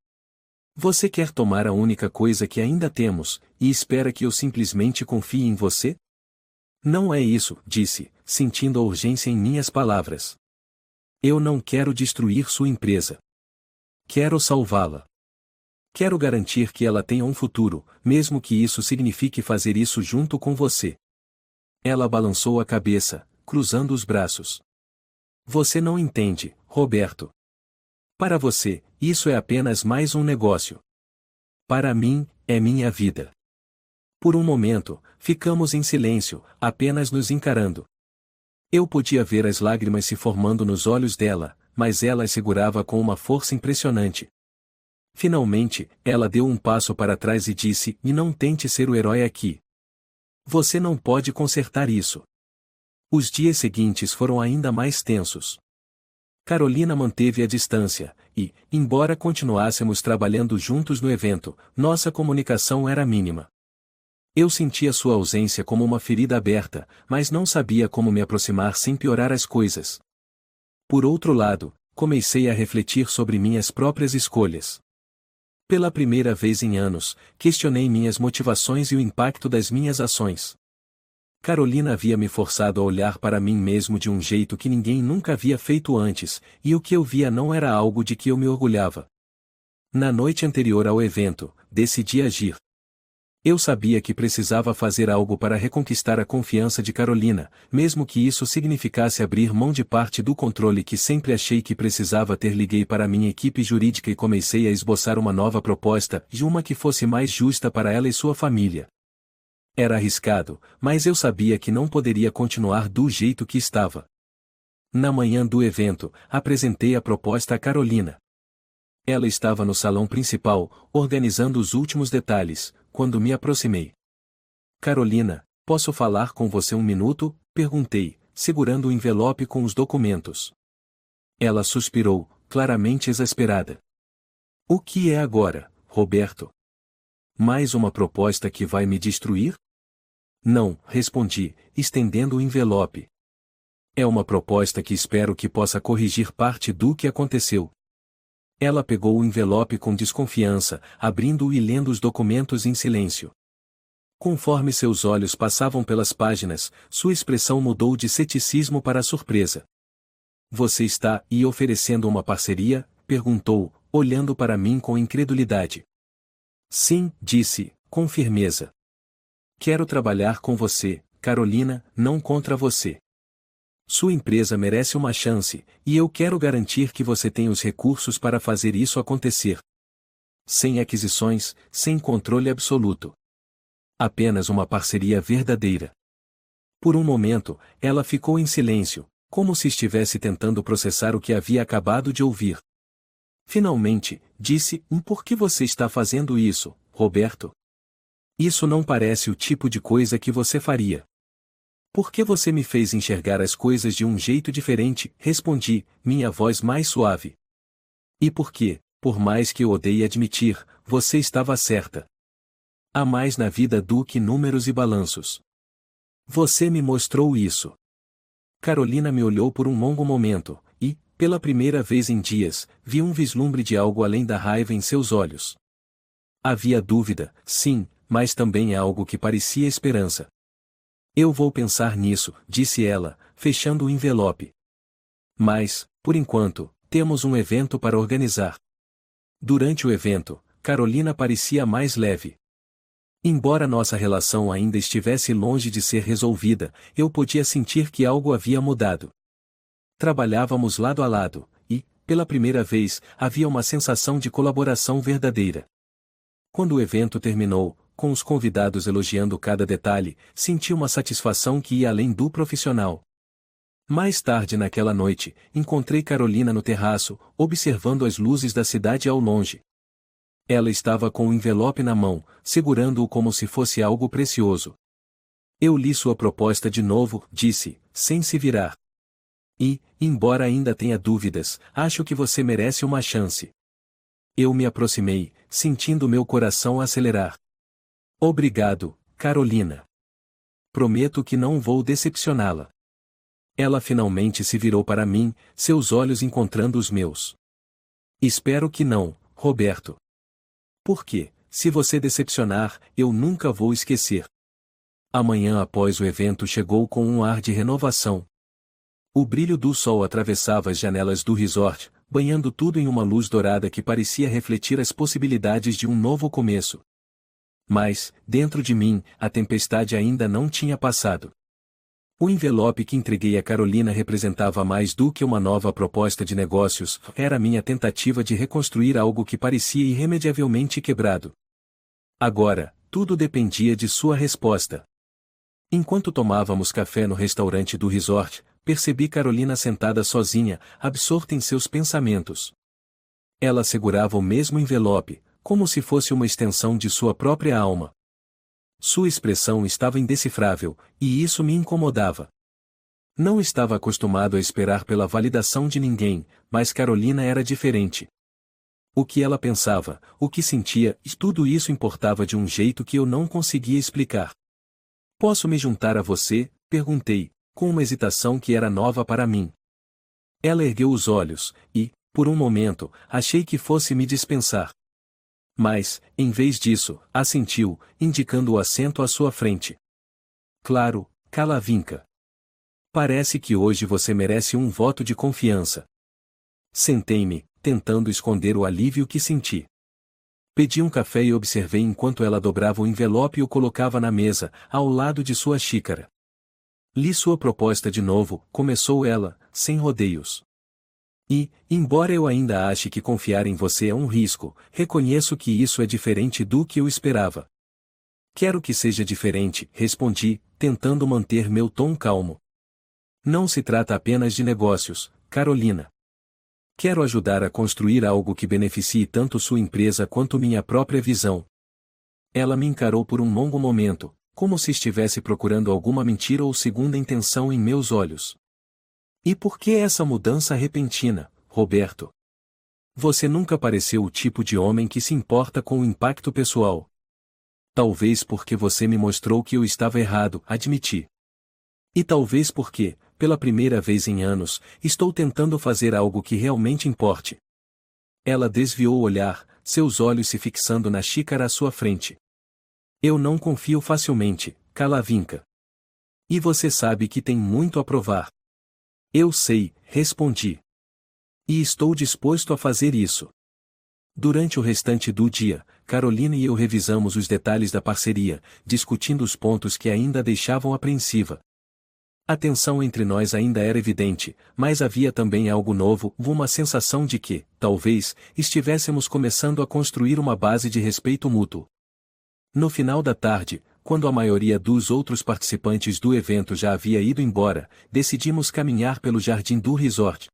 Você quer tomar a única coisa que ainda temos, e espera que eu simplesmente confie em você? Não é isso, disse, sentindo a urgência em minhas palavras. Eu não quero destruir sua empresa. Quero salvá-la. Quero garantir que ela tenha um futuro, mesmo que isso signifique fazer isso junto com você. Ela balançou a cabeça, cruzando os braços. Você não entende, Roberto. Para você, isso é apenas mais um negócio. Para mim, é minha vida. Por um momento, ficamos em silêncio, apenas nos encarando. Eu podia ver as lágrimas se formando nos olhos dela, mas ela as segurava com uma força impressionante. Finalmente, ela deu um passo para trás e disse: "E não tente ser o herói aqui. Você não pode consertar isso." Os dias seguintes foram ainda mais tensos. Carolina manteve a distância, e, embora continuássemos trabalhando juntos no evento, nossa comunicação era mínima. Eu sentia sua ausência como uma ferida aberta, mas não sabia como me aproximar sem piorar as coisas. Por outro lado, comecei a refletir sobre minhas próprias escolhas. Pela primeira vez em anos, questionei minhas motivações e o impacto das minhas ações. Carolina havia me forçado a olhar para mim mesmo de um jeito que ninguém nunca havia feito antes, e o que eu via não era algo de que eu me orgulhava. Na noite anterior ao evento, decidi agir. Eu sabia que precisava fazer algo para reconquistar a confiança de Carolina, mesmo que isso significasse abrir mão de parte do controle que sempre achei que precisava ter. Liguei para minha equipe jurídica e comecei a esboçar uma nova proposta, e uma que fosse mais justa para ela e sua família. Era arriscado, mas eu sabia que não poderia continuar do jeito que estava. Na manhã do evento, apresentei a proposta a Carolina. Ela estava no salão principal, organizando os últimos detalhes, quando me aproximei. Carolina, posso falar com você um minuto? Perguntei, segurando o envelope com os documentos. Ela suspirou, claramente exasperada. O que é agora, Roberto? Mais uma proposta que vai me destruir? Não, respondi, estendendo o envelope. É uma proposta que espero que possa corrigir parte do que aconteceu. Ela pegou o envelope com desconfiança, abrindo-o e lendo os documentos em silêncio. Conforme seus olhos passavam pelas páginas, sua expressão mudou de ceticismo para surpresa. Você está oferecendo uma parceria? Perguntou, olhando para mim com incredulidade. Sim, disse, com firmeza. Quero trabalhar com você, Carolina, não contra você. Sua empresa merece uma chance, e eu quero garantir que você tem os recursos para fazer isso acontecer. Sem aquisições, sem controle absoluto. Apenas uma parceria verdadeira. Por um momento, ela ficou em silêncio, como se estivesse tentando processar o que havia acabado de ouvir. Finalmente, disse, por que você está fazendo isso, Roberto? Isso não parece o tipo de coisa que você faria. Por que você me fez enxergar as coisas de um jeito diferente? Respondi, minha voz mais suave. E por quê? Por mais que eu odeie admitir, você estava certa. Há mais na vida do que números e balanços. Você me mostrou isso. Carolina me olhou por um longo momento, e, pela primeira vez em dias, vi um vislumbre de algo além da raiva em seus olhos. Havia dúvida, sim, mas também algo que parecia esperança. Eu vou pensar nisso, disse ela, fechando o envelope. Mas, por enquanto, temos um evento para organizar. Durante o evento, Carolina parecia mais leve. Embora nossa relação ainda estivesse longe de ser resolvida, eu podia sentir que algo havia mudado. Trabalhávamos lado a lado, e, pela primeira vez, havia uma sensação de colaboração verdadeira. Quando o evento terminou, com os convidados elogiando cada detalhe, senti uma satisfação que ia além do profissional. Mais tarde naquela noite, encontrei Carolina no terraço, observando as luzes da cidade ao longe. Ela estava com o envelope na mão, segurando-o como se fosse algo precioso. Eu li sua proposta de novo, disse, sem se virar. E, embora ainda tenha dúvidas, acho que você merece uma chance. Eu me aproximei, sentindo meu coração acelerar. Obrigado, Carolina. Prometo que não vou decepcioná-la. Ela finalmente se virou para mim, seus olhos encontrando os meus. Espero que não, Roberto. Porque, se você decepcionar, eu nunca vou esquecer. Amanhã após o evento chegou com um ar de renovação. O brilho do sol atravessava as janelas do resort, banhando tudo em uma luz dourada que parecia refletir as possibilidades de um novo começo. Mas, dentro de mim, a tempestade ainda não tinha passado. O envelope que entreguei a Carolina representava mais do que uma nova proposta de negócios, era minha tentativa de reconstruir algo que parecia irremediavelmente quebrado. Agora, tudo dependia de sua resposta. Enquanto tomávamos café no restaurante do resort, percebi Carolina sentada sozinha, absorta em seus pensamentos. Ela segurava o mesmo envelope, como se fosse uma extensão de sua própria alma. Sua expressão estava indecifrável, e isso me incomodava. Não estava acostumado a esperar pela validação de ninguém, mas Carolina era diferente. O que ela pensava, o que sentia, tudo isso importava de um jeito que eu não conseguia explicar. Posso me juntar a você? Perguntei, com uma hesitação que era nova para mim. Ela ergueu os olhos, e, por um momento, achei que fosse me dispensar. Mas, em vez disso, assentiu, indicando o assento à sua frente. Claro, Calavinca. Parece que hoje você merece um voto de confiança. Sentei-me, tentando esconder o alívio que senti. Pedi um café e observei enquanto ela dobrava o envelope e o colocava na mesa, ao lado de sua xícara. Li sua proposta de novo, começou ela, sem rodeios. E, embora eu ainda ache que confiar em você é um risco, reconheço que isso é diferente do que eu esperava. Quero que seja diferente, respondi, tentando manter meu tom calmo. Não se trata apenas de negócios, Carolina. Quero ajudar a construir algo que beneficie tanto sua empresa quanto minha própria visão. Ela me encarou por um longo momento, como se estivesse procurando alguma mentira ou segunda intenção em meus olhos. E por que essa mudança repentina, Roberto? Você nunca pareceu o tipo de homem que se importa com o impacto pessoal. Talvez porque você me mostrou que eu estava errado, admiti. E talvez porque, pela primeira vez em anos, estou tentando fazer algo que realmente importe. Ela desviou o olhar, seus olhos se fixando na xícara à sua frente. Eu não confio facilmente, Calavinca. E você sabe que tem muito a provar. Eu sei, respondi. E estou disposto a fazer isso. Durante o restante do dia, Carolina e eu revisamos os detalhes da parceria, discutindo os pontos que ainda a deixavam apreensiva. A tensão entre nós ainda era evidente, mas havia também algo novo, uma sensação de que, talvez, estivéssemos começando a construir uma base de respeito mútuo. No final da tarde, quando a maioria dos outros participantes do evento já havia ido embora, decidimos caminhar pelo jardim do resort.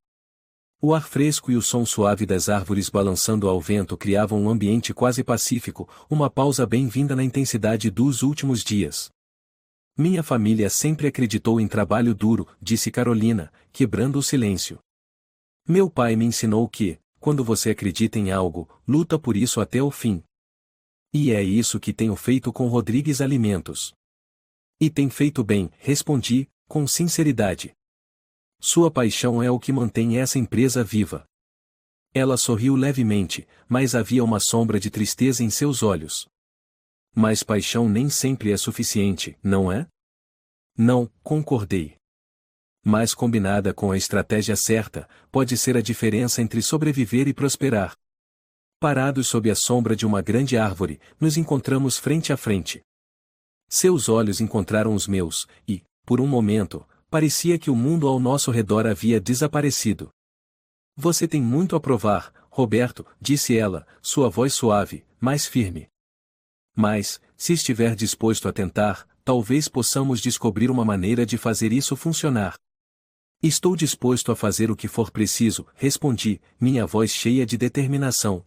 O ar fresco e o som suave das árvores balançando ao vento criavam um ambiente quase pacífico, uma pausa bem-vinda na intensidade dos últimos dias. Minha família sempre acreditou em trabalho duro, disse Carolina, quebrando o silêncio. Meu pai me ensinou que, quando você acredita em algo, luta por isso até o fim. E é isso que tenho feito com Rodrigues Alimentos. E tem feito bem, respondi, com sinceridade. Sua paixão é o que mantém essa empresa viva. Ela sorriu levemente, mas havia uma sombra de tristeza em seus olhos. Mas paixão nem sempre é suficiente, não é? Não, concordei. Mas combinada com a estratégia certa, pode ser a diferença entre sobreviver e prosperar. Parados sob a sombra de uma grande árvore, nos encontramos frente a frente. Seus olhos encontraram os meus, e, por um momento, parecia que o mundo ao nosso redor havia desaparecido. Você tem muito a provar, Roberto, disse ela, sua voz suave, mas firme. Mas, se estiver disposto a tentar, talvez possamos descobrir uma maneira de fazer isso funcionar. Estou disposto a fazer o que for preciso, respondi, minha voz cheia de determinação.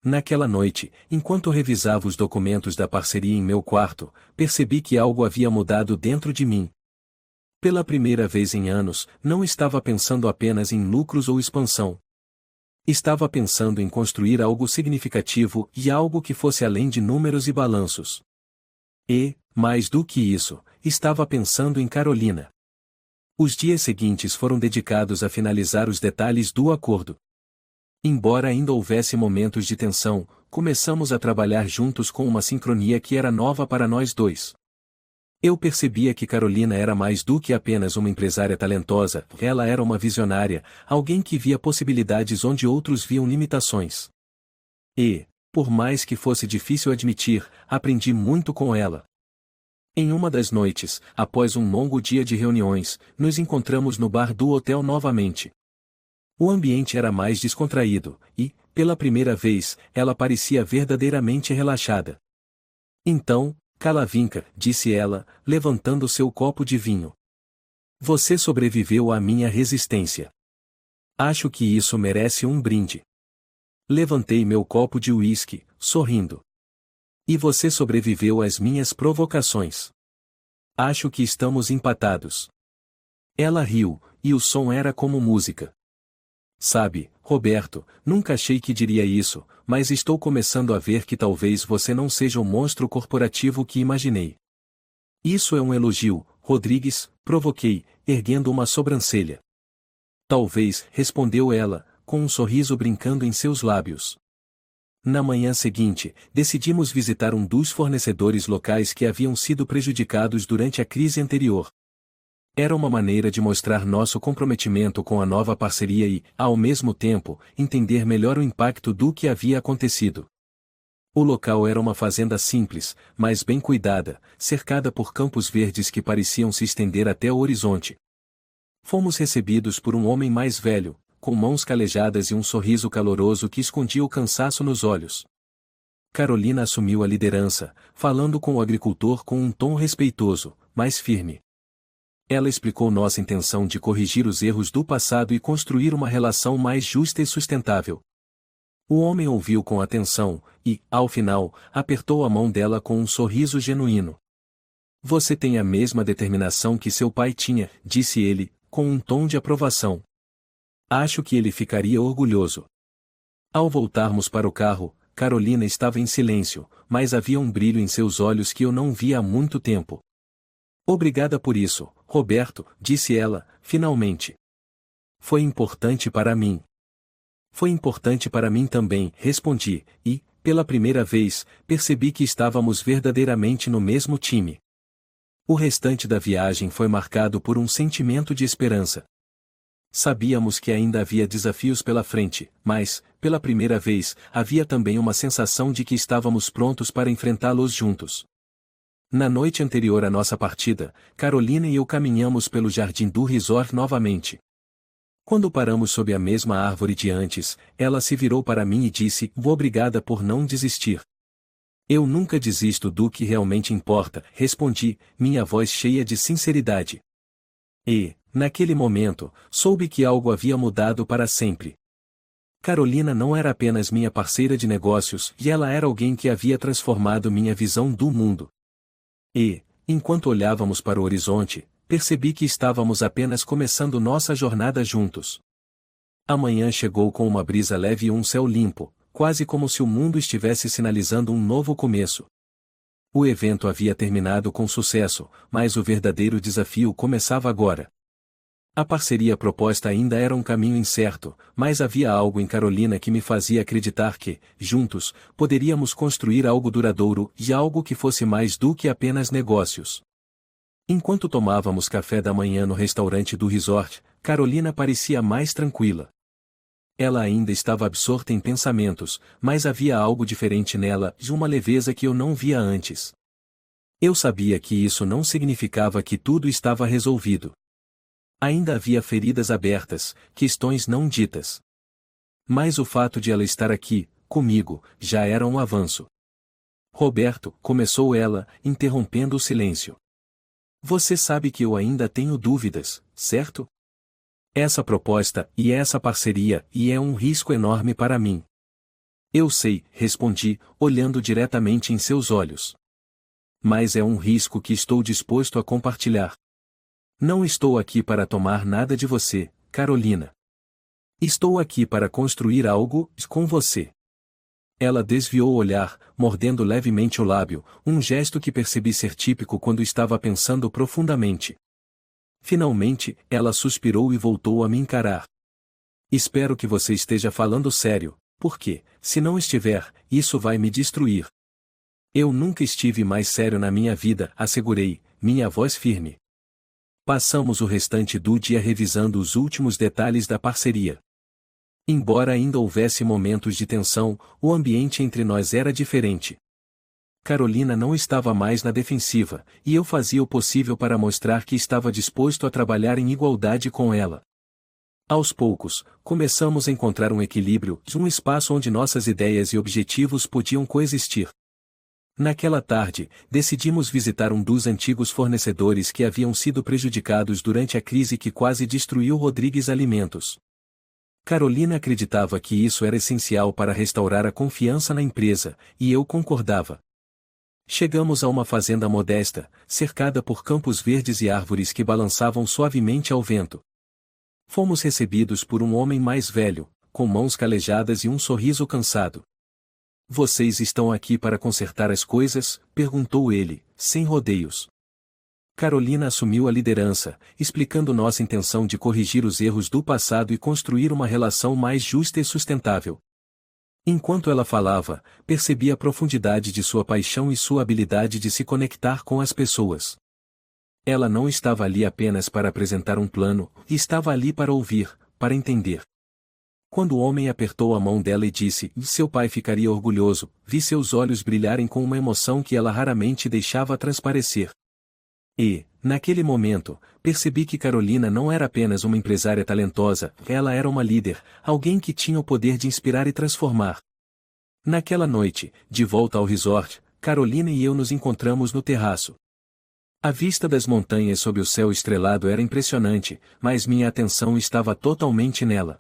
Naquela noite, enquanto revisava os documentos da parceria em meu quarto, percebi que algo havia mudado dentro de mim. Pela primeira vez em anos, não estava pensando apenas em lucros ou expansão. Estava pensando em construir algo significativo e algo que fosse além de números e balanços. E, mais do que isso, estava pensando em Carolina. Os dias seguintes foram dedicados a finalizar os detalhes do acordo. Embora ainda houvesse momentos de tensão, começamos a trabalhar juntos com uma sincronia que era nova para nós dois. Eu percebia que Carolina era mais do que apenas uma empresária talentosa, ela era uma visionária, alguém que via possibilidades onde outros viam limitações. E, por mais que fosse difícil admitir, aprendi muito com ela. Em uma das noites, após um longo dia de reuniões, nos encontramos no bar do hotel novamente. O ambiente era mais descontraído, e, pela primeira vez, ela parecia verdadeiramente relaxada. Então, Calavinca, disse ela, levantando seu copo de vinho. Você sobreviveu à minha resistência. Acho que isso merece um brinde. Levantei meu copo de uísque, sorrindo. E você sobreviveu às minhas provocações. Acho que estamos empatados. Ela riu, e o som era como música. Sabe, Roberto, nunca achei que diria isso, mas estou começando a ver que talvez você não seja o monstro corporativo que imaginei. Isso é um elogio, Rodrigues, provoquei, erguendo uma sobrancelha. Talvez, respondeu ela, com um sorriso brincando em seus lábios. Na manhã seguinte, decidimos visitar um dos fornecedores locais que haviam sido prejudicados durante a crise anterior. Era uma maneira de mostrar nosso comprometimento com a nova parceria e, ao mesmo tempo, entender melhor o impacto do que havia acontecido. O local era uma fazenda simples, mas bem cuidada, cercada por campos verdes que pareciam se estender até o horizonte. Fomos recebidos por um homem mais velho, com mãos calejadas e um sorriso caloroso que escondia o cansaço nos olhos. Carolina assumiu a liderança, falando com o agricultor com um tom respeitoso, mas firme. Ela explicou nossa intenção de corrigir os erros do passado e construir uma relação mais justa e sustentável. O homem ouviu com atenção, e, ao final, apertou a mão dela com um sorriso genuíno. Você tem a mesma determinação que seu pai tinha, disse ele, com um tom de aprovação. Acho que ele ficaria orgulhoso. Ao voltarmos para o carro, Carolina estava em silêncio, mas havia um brilho em seus olhos que eu não via há muito tempo. Obrigada por isso, Roberto, disse ela, finalmente. Foi importante para mim. Foi importante para mim também, respondi, e, pela primeira vez, percebi que estávamos verdadeiramente no mesmo time. O restante da viagem foi marcado por um sentimento de esperança. Sabíamos que ainda havia desafios pela frente, mas, pela primeira vez, havia também uma sensação de que estávamos prontos para enfrentá-los juntos. Na noite anterior à nossa partida, Carolina e eu caminhamos pelo jardim do resort novamente. Quando paramos sob a mesma árvore de antes, ela se virou para mim e disse: Obrigada por não desistir. Eu nunca desisto do que realmente importa, respondi, minha voz cheia de sinceridade. E, naquele momento, soube que algo havia mudado para sempre. Carolina não era apenas minha parceira de negócios, e ela era alguém que havia transformado minha visão do mundo. E, enquanto olhávamos para o horizonte, percebi que estávamos apenas começando nossa jornada juntos. A manhã chegou com uma brisa leve e um céu limpo, quase como se o mundo estivesse sinalizando um novo começo. O evento havia terminado com sucesso, mas o verdadeiro desafio começava agora. A parceria proposta ainda era um caminho incerto, mas havia algo em Carolina que me fazia acreditar que, juntos, poderíamos construir algo duradouro e algo que fosse mais do que apenas negócios. Enquanto tomávamos café da manhã no restaurante do resort, Carolina parecia mais tranquila. Ela ainda estava absorta em pensamentos, mas havia algo diferente nela, de uma leveza que eu não via antes. Eu sabia que isso não significava que tudo estava resolvido. Ainda havia feridas abertas, questões não ditas. Mas o fato de ela estar aqui, comigo, já era um avanço. Roberto, começou ela, interrompendo o silêncio. Você sabe que eu ainda tenho dúvidas, certo? Essa proposta, e essa parceria, e é um risco enorme para mim. Eu sei, respondi, olhando diretamente em seus olhos. Mas é um risco que estou disposto a compartilhar. Não estou aqui para tomar nada de você, Carolina. Estou aqui para construir algo com você. Ela desviou o olhar, mordendo levemente o lábio, um gesto que percebi ser típico quando estava pensando profundamente. Finalmente, ela suspirou e voltou a me encarar. Espero que você esteja falando sério, porque, se não estiver, isso vai me destruir. Eu nunca estive mais sério na minha vida, assegurei, minha voz firme. Passamos o restante do dia revisando os últimos detalhes da parceria. Embora ainda houvesse momentos de tensão, o ambiente entre nós era diferente. Carolina não estava mais na defensiva, e eu fazia o possível para mostrar que estava disposto a trabalhar em igualdade com ela. Aos poucos, começamos a encontrar um equilíbrio, um espaço onde nossas ideias e objetivos podiam coexistir. Naquela tarde, decidimos visitar um dos antigos fornecedores que haviam sido prejudicados durante a crise que quase destruiu Rodrigues Alimentos. Carolina acreditava que isso era essencial para restaurar a confiança na empresa, e eu concordava. Chegamos a uma fazenda modesta, cercada por campos verdes e árvores que balançavam suavemente ao vento. Fomos recebidos por um homem mais velho, com mãos calejadas e um sorriso cansado. Vocês estão aqui para consertar as coisas? Perguntou ele, sem rodeios. Carolina assumiu a liderança, explicando nossa intenção de corrigir os erros do passado e construir uma relação mais justa e sustentável. Enquanto ela falava, percebi a profundidade de sua paixão e sua habilidade de se conectar com as pessoas. Ela não estava ali apenas para apresentar um plano, estava ali para ouvir, para entender. Quando o homem apertou a mão dela e disse, seu pai ficaria orgulhoso, vi seus olhos brilharem com uma emoção que ela raramente deixava transparecer. E, naquele momento, percebi que Carolina não era apenas uma empresária talentosa, ela era uma líder, alguém que tinha o poder de inspirar e transformar. Naquela noite, de volta ao resort, Carolina e eu nos encontramos no terraço. A vista das montanhas sob o céu estrelado era impressionante, mas minha atenção estava totalmente nela.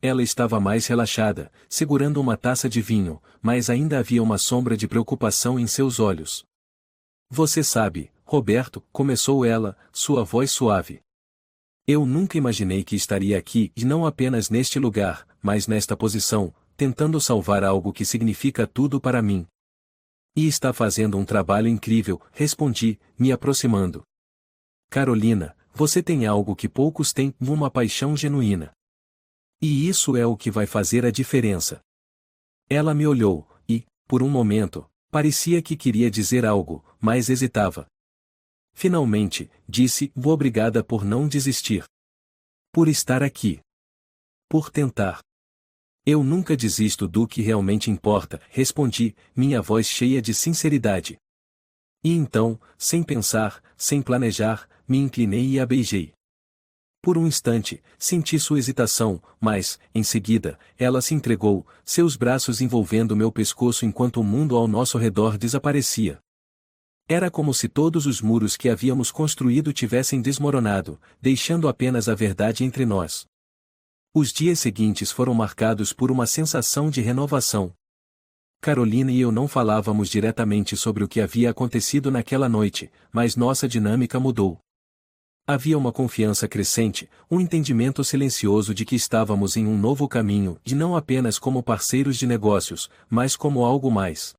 Ela estava mais relaxada, segurando uma taça de vinho, mas ainda havia uma sombra de preocupação em seus olhos. Você sabe, Roberto, começou ela, sua voz suave. Eu nunca imaginei que estaria aqui e não apenas neste lugar, mas nesta posição, tentando salvar algo que significa tudo para mim. E está fazendo um trabalho incrível, respondi, me aproximando. Carolina, você tem algo que poucos têm, uma paixão genuína. E isso é o que vai fazer a diferença. Ela me olhou, e, por um momento, parecia que queria dizer algo, mas hesitava. Finalmente, disse, obrigada por não desistir. Por estar aqui. Por tentar. Eu nunca desisto do que realmente importa, respondi, minha voz cheia de sinceridade. E então, sem pensar, sem planejar, me inclinei e a beijei. Por um instante, senti sua hesitação, mas, em seguida, ela se entregou, seus braços envolvendo meu pescoço enquanto o mundo ao nosso redor desaparecia. Era como se todos os muros que havíamos construído tivessem desmoronado, deixando apenas a verdade entre nós. Os dias seguintes foram marcados por uma sensação de renovação. Carolina e eu não falávamos diretamente sobre o que havia acontecido naquela noite, mas nossa dinâmica mudou. Havia uma confiança crescente, um entendimento silencioso de que estávamos em um novo caminho, e não apenas como parceiros de negócios, mas como algo mais.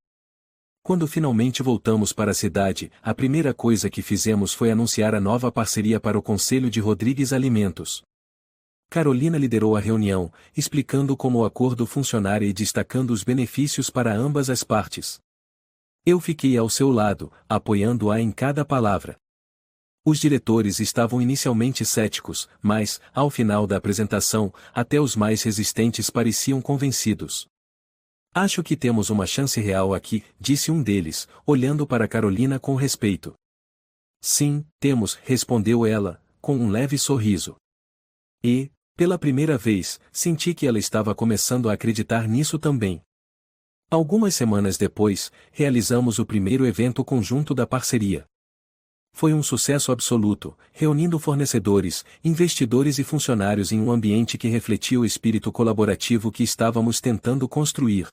Quando finalmente voltamos para a cidade, a primeira coisa que fizemos foi anunciar a nova parceria para o Conselho de Rodrigues Alimentos. Carolina liderou a reunião, explicando como o acordo funcionaria e destacando os benefícios para ambas as partes. Eu fiquei ao seu lado, apoiando-a em cada palavra. Os diretores estavam inicialmente céticos, mas, ao final da apresentação, até os mais resistentes pareciam convencidos. Acho que temos uma chance real aqui, disse um deles, olhando para Carolina com respeito. Sim, temos, respondeu ela, com um leve sorriso. E, pela primeira vez, senti que ela estava começando a acreditar nisso também. Algumas semanas depois, realizamos o primeiro evento conjunto da parceria. Foi um sucesso absoluto, reunindo fornecedores, investidores e funcionários em um ambiente que refletia o espírito colaborativo que estávamos tentando construir.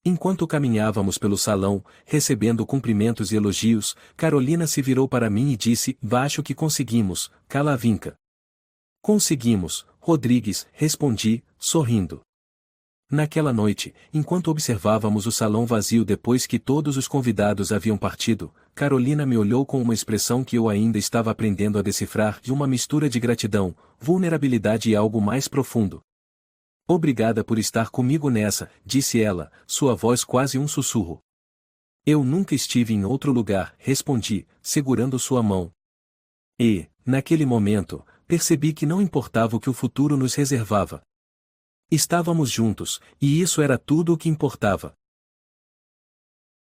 Enquanto caminhávamos pelo salão, recebendo cumprimentos e elogios, Carolina se virou para mim e disse, acho que conseguimos, Calavinca. Conseguimos, Rodrigues, respondi, sorrindo. Naquela noite, enquanto observávamos o salão vazio depois que todos os convidados haviam partido, Carolina me olhou com uma expressão que eu ainda estava aprendendo a decifrar, de uma mistura de gratidão, vulnerabilidade e algo mais profundo. Obrigada por estar comigo nessa, disse ela, sua voz quase um sussurro. Eu nunca estive em outro lugar, respondi, segurando sua mão. E, naquele momento, percebi que não importava o que o futuro nos reservava. Estávamos juntos, e isso era tudo o que importava.